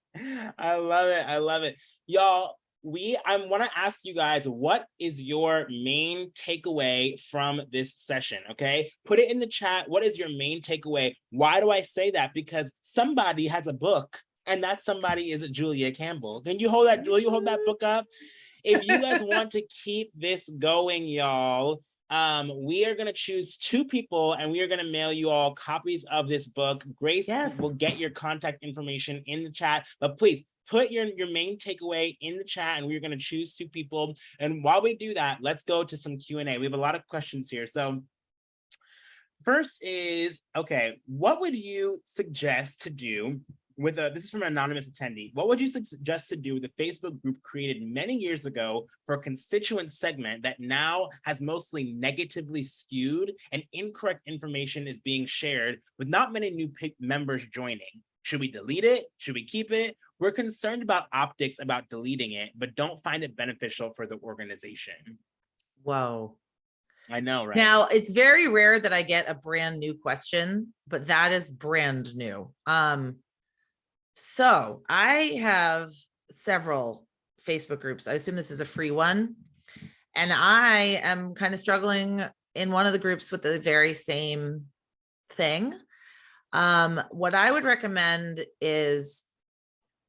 I love it. I love it. Y'all, I want to ask you guys, what is your main takeaway from this session? Okay, put it in the chat. What is your main takeaway? Why do I say that? Because somebody has a book, and that somebody is Julia Campbell. Can you hold that? Will you hold that book up? If you guys want to keep this going, y'all, we are going to choose 2 people, and we are going to mail you all copies of this book. Grace will get your contact information in the chat, but please put your main takeaway in the chat, and we're going to choose 2 people. And while we do that, let's go to some Q&A. We have a lot of questions here. So first is, okay, what would you suggest to do with this is from an anonymous attendee. What would you suggest to do with a Facebook group created many years ago for a constituent segment that now has mostly negatively skewed and incorrect information is being shared with not many new members joining? Should we delete it? Should we keep it? We're concerned about optics about deleting it, but don't find it beneficial for the organization. Whoa. I know, right? Now, it's very rare that I get a brand new question, but that is brand new. So I have several Facebook groups. I assume this is a free one. And I am kind of struggling in one of the groups with the very same thing. What I would recommend is,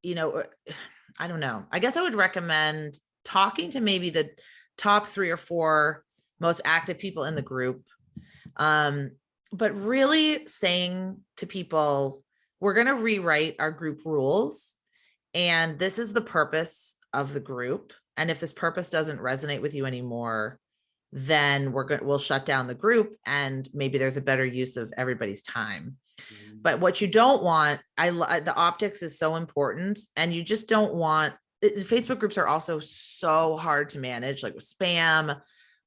I don't know. I guess I would recommend talking to maybe the top 3 or 4 most active people in the group. But really saying to people, we're going to rewrite our group rules, and this is the purpose of the group. And if this purpose doesn't resonate with you anymore, then we'll shut down the group, and maybe there's a better use of everybody's time. But what you don't want, the optics is so important, and you just don't want, Facebook groups are also so hard to manage, like with spam,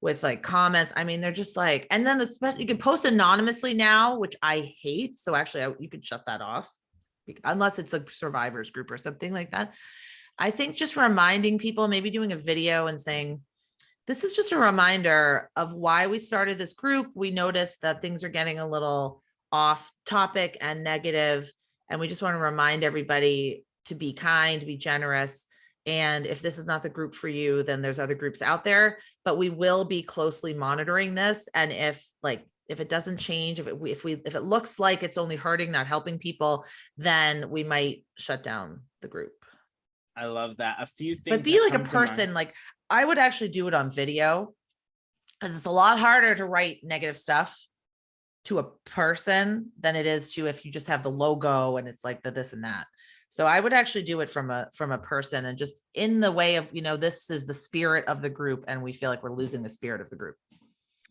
with like comments. I mean, they're just like, and then especially you can post anonymously now, which I hate. So actually you could shut that off unless it's a survivors group or something like that. I think just reminding people, maybe doing a video and saying, this is just a reminder of why we started this group. We noticed that things are getting a little off topic and negative, and we just want to remind everybody to be kind, to be generous. And if this is not the group for you, then there's other groups out there, but we will be closely monitoring this. And if it doesn't change, if it looks like it's only hurting, not helping people, then we might shut down the group. I love that. A few things. But be like a person, like I would actually do it on video, because it's a lot harder to write negative stuff to a person than it is to if you just have the logo and it's like the this and that. So I would actually do it from a person, and just in the way of, this is the spirit of the group, and we feel like we're losing the spirit of the group.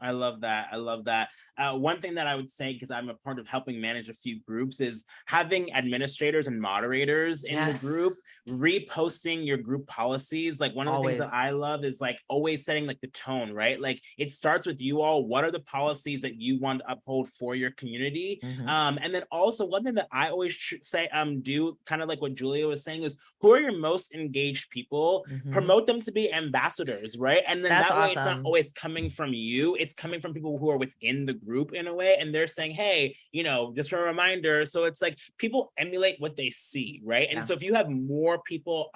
I love that. I love that. One thing that I would say, because I'm a part of helping manage a few groups, is having administrators and moderators in the group reposting your group policies. Like one of the things that I love is like always setting like the tone, right? Like it starts with you all. What are the policies that you want to uphold for your community? And then also one thing that I always say, do kind of like what Julia was saying, is who are your most engaged people? Promote them to be ambassadors, right? And then that way it's not always coming from you. it's coming from people who are within the group in a way, and they're saying, hey, just a reminder. So it's like people emulate what they see, right? And so if you have more people,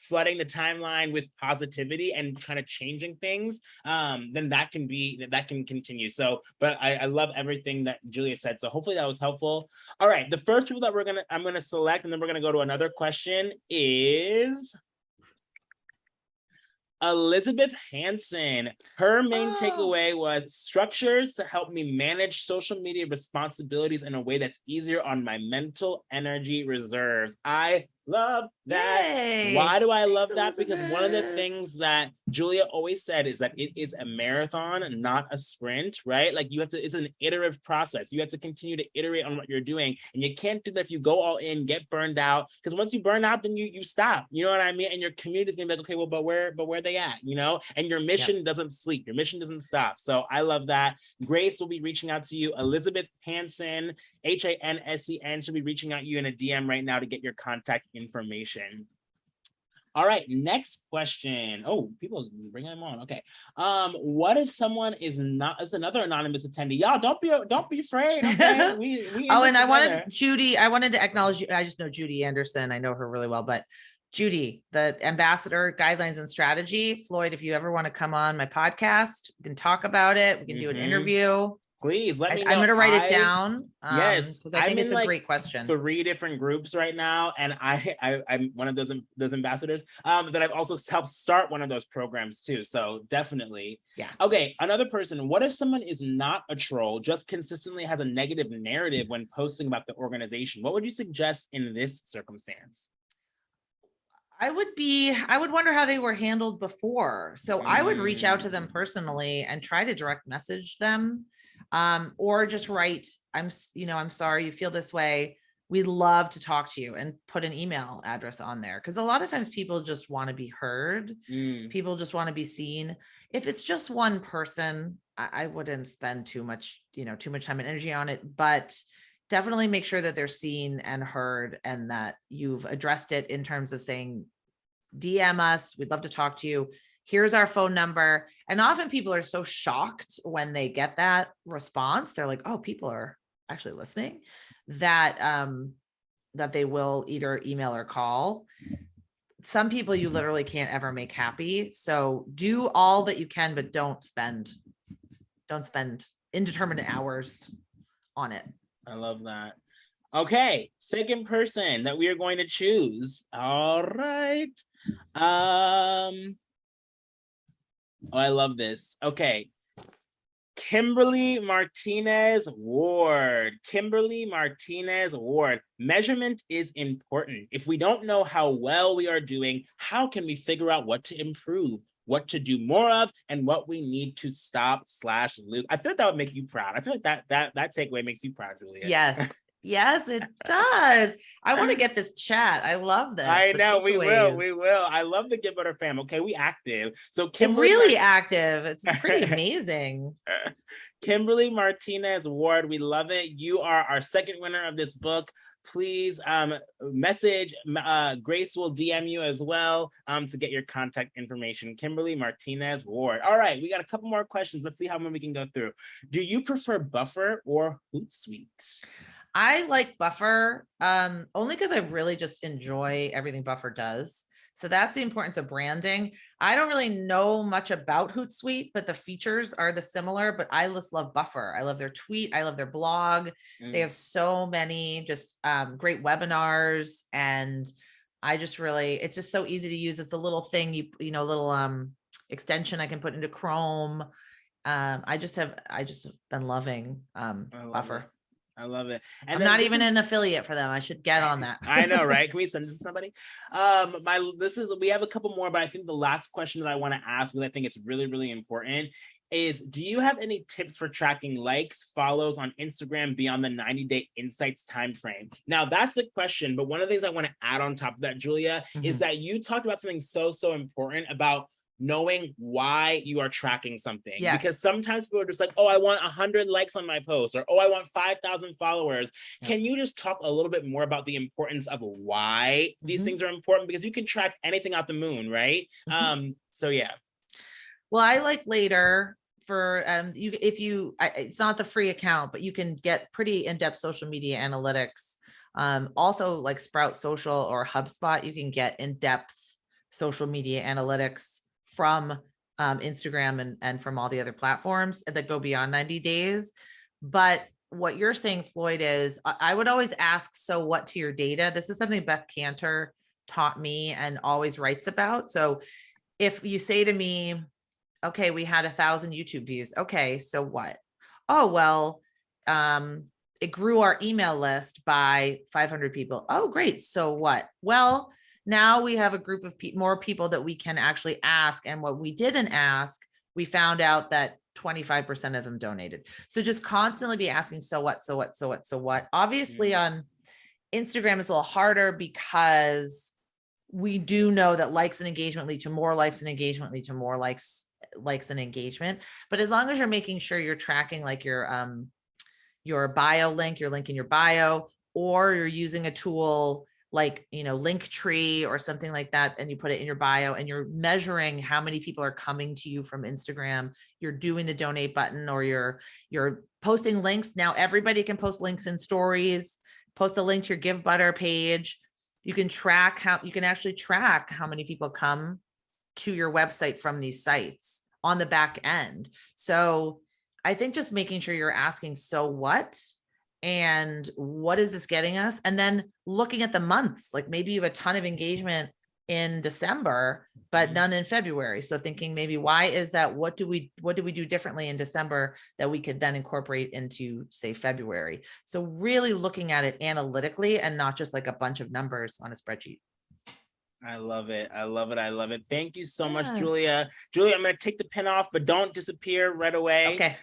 flooding the timeline with positivity and kind of changing things, then that can continue. So, but I love everything that Julia said. So hopefully that was helpful. All right, the first people that I'm gonna select, and then we're gonna go to another question, is Elizabeth Hansen. Her main takeaway was structures to help me manage social media responsibilities in a way that's easier on my mental energy reserves. I love that. Yay. Why do I love that? Because one of the things that Julia always said is that it is a marathon, not a sprint, right? Like it's an iterative process. You have to continue to iterate on what you're doing. And you can't do that if you go all in, get burned out. Because once you burn out, then you stop. You know what I mean? And your community is gonna be like, okay, well, but where they at? And your mission doesn't sleep. Your mission doesn't stop. So I love that. Grace will be reaching out to you. Elizabeth Hansen, Hansen, should be reaching out to you in a DM right now to get your contact information. All right, next question. Oh, people bring them on. Okay. What if someone is another anonymous attendee? Y'all don't be afraid. Okay. And I wanted to acknowledge you. I just know Judy Anderson. I know her really well, but Judy, the ambassador guidelines and strategy. Floyd, if you ever want to come on my podcast, we can talk about it. We can do an interview. Please let me know. I'm going to write it down. Yes, because I think it's a great question. 3 different groups right now, and I'm one of those ambassadors. That I've also helped start one of those programs too. So definitely, yeah. Okay, another person. What if someone is not a troll, just consistently has a negative narrative when posting about the organization? What would you suggest in this circumstance? I would wonder how they were handled before. So I would reach out to them personally and try to direct message them. Or just write, I'm sorry you feel this way. We'd love to talk to you, and put an email address on there. Cause a lot of times people just want to be heard. People just want to be seen. If it's just one person, I wouldn't spend too much time and energy on it, but definitely make sure that they're seen and heard, and that you've addressed it in terms of saying, DM us. We'd love to talk to you. Here's our phone number. And often people are so shocked when they get that response. They're like, oh, people are actually listening, that they will either email or call. Some people you literally can't ever make happy. So do all that you can, but don't spend indeterminate hours on it. I love that. Okay, second person that we are going to choose. All right. Oh, I love this. Okay. Kimberly Martinez Ward. Measurement is important. If we don't know how well we are doing, how can we figure out what to improve, what to do more of, and what we need to stop/lose? I feel like that would make you proud. I feel like that takeaway makes you proud, Julia. Yes. Yes, it does. I want to get this chat. I love this. I know we will. I love the Get Better fam. Okay, we active. So Kimberly, really active. It's pretty amazing. Kimberly Martinez Ward, we love it. You are our second winner of this book. Please message. Grace will DM you as well to get your contact information. Kimberly Martinez Ward. All right, we got a couple more questions. Let's see how many we can go through. Do you prefer Buffer or Hootsuite? I like Buffer only because I really just enjoy everything Buffer does. So that's the importance of branding. I don't really know much about Hootsuite, but the features are the similar, but I just love Buffer. I love their tweet. I love their blog. They have so many just great webinars, and it's just so easy to use. It's a little thing, little extension I can put into Chrome. I just have been loving Buffer. I love it. And I'm not even an affiliate for them. I should get on that. I know, right? Can we send this to somebody? We have a couple more, but I think the last question that I want to ask, because I think it's really, really important, is do you have any tips for tracking likes, follows on Instagram beyond the 90-day insights timeframe? Now that's the question, but one of the things I want to add on top of that, Julia, is that you talked about something so important about knowing why you are tracking something. Yes. Because sometimes people are just like, oh, I want 100 likes on my post, or, oh, I want 5,000 followers. Yeah. Can you just talk a little bit more importance of why these things are important? Because you can track anything out the moon, right? So yeah. Well, I like later for it's not the free account, but you can get pretty in-depth social media analytics. Also like Sprout Social or HubSpot, you can get in-depth social media analytics from Instagram and from all the other platforms that go beyond 90 days. But what you're saying, Floyd, is I would always ask, so what to your data? This is something Beth Cantor taught me and always writes about. So if you say to me, okay, we had 1,000 YouTube views. Okay, so what? Oh, well, it grew our email list by 500 people. Oh, great. So what? Well, now we have a group of more people that we can actually ask. And what we didn't ask, we found out that 25% of them donated. So just constantly be asking, so what, so what, so what, so what? Obviously on Instagram, it's a little harder because we do know that likes and engagement lead to more likes and engagement lead to more likes and engagement. But as long as you're making sure you're tracking like your bio link, your link in your bio, or you're using a tool like, Linktree or something like that, and you put it in your bio and you're measuring how many people are coming to you from Instagram, you're doing the donate button, or you're posting links. Now everybody can post links in stories, post a link to your Give Butter page. You can actually track how many people come to your website from these sites on the back end. So I think just making sure you're asking, so what? And what is this getting us? And then looking at the months, like maybe you have a ton of engagement in December, but none in February. So thinking maybe, why is that? What do we do differently in December that we could then incorporate into, say, February? So really looking at it analytically and not just like a bunch of numbers on a spreadsheet. I love it. I love it. I love it. Thank you so much, Julia. Julia, I'm going to take the pin off, but don't disappear right away. Okay.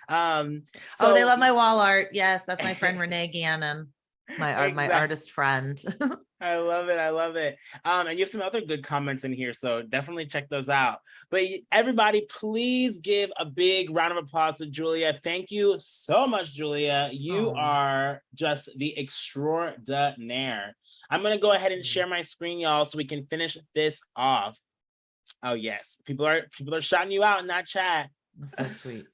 So they love my wall art. Yes, that's my friend Renee Gannon, my artist friend. I love it. I love it. And you have some other good comments in here, so definitely check those out. But everybody, please give a big round of applause to Julia. Thank you so much, Julia. You are just the extraordinaire. I'm going to go ahead and share my screen, y'all, so we can finish this off. Oh, yes. People are shouting you out in that chat. That's so sweet.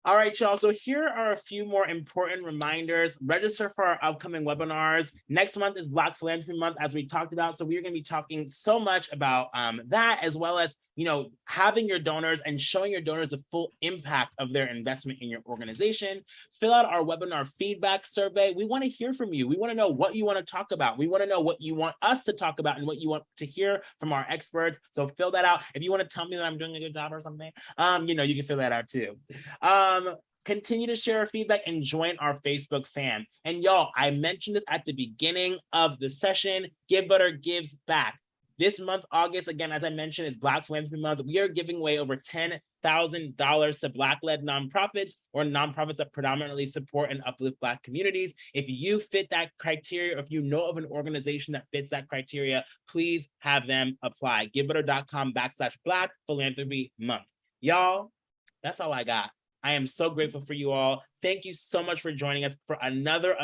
All right, y'all. So here are a few more important reminders. Register for our upcoming webinars. Next month is Black Philanthropy Month, as we talked about. So we're going to be talking so much about that, as well as, having your donors and showing your donors the full impact of their investment in your organization. Fill out our webinar feedback survey. We want to hear from you. We want to know what you want to talk about. We want to know what you want us to talk about and what you want to hear from our experts. So fill that out. If you want to tell me that I'm doing a good job or something, you can fill that out too. Continue to share our feedback and join our Facebook fan. And y'all, I mentioned this at the beginning of the session. Give Butter gives back. This month, August, again, as I mentioned, is Black Philanthropy Month. We are giving away over $10,000 to Black-led nonprofits or nonprofits that predominantly support and uplift Black communities. If you fit that criteria, or if you know of an organization that fits that criteria, please have them apply. givebutter.com/Black Philanthropy Month. Y'all, that's all I got. I am so grateful for you all. Thank you so much for joining us for another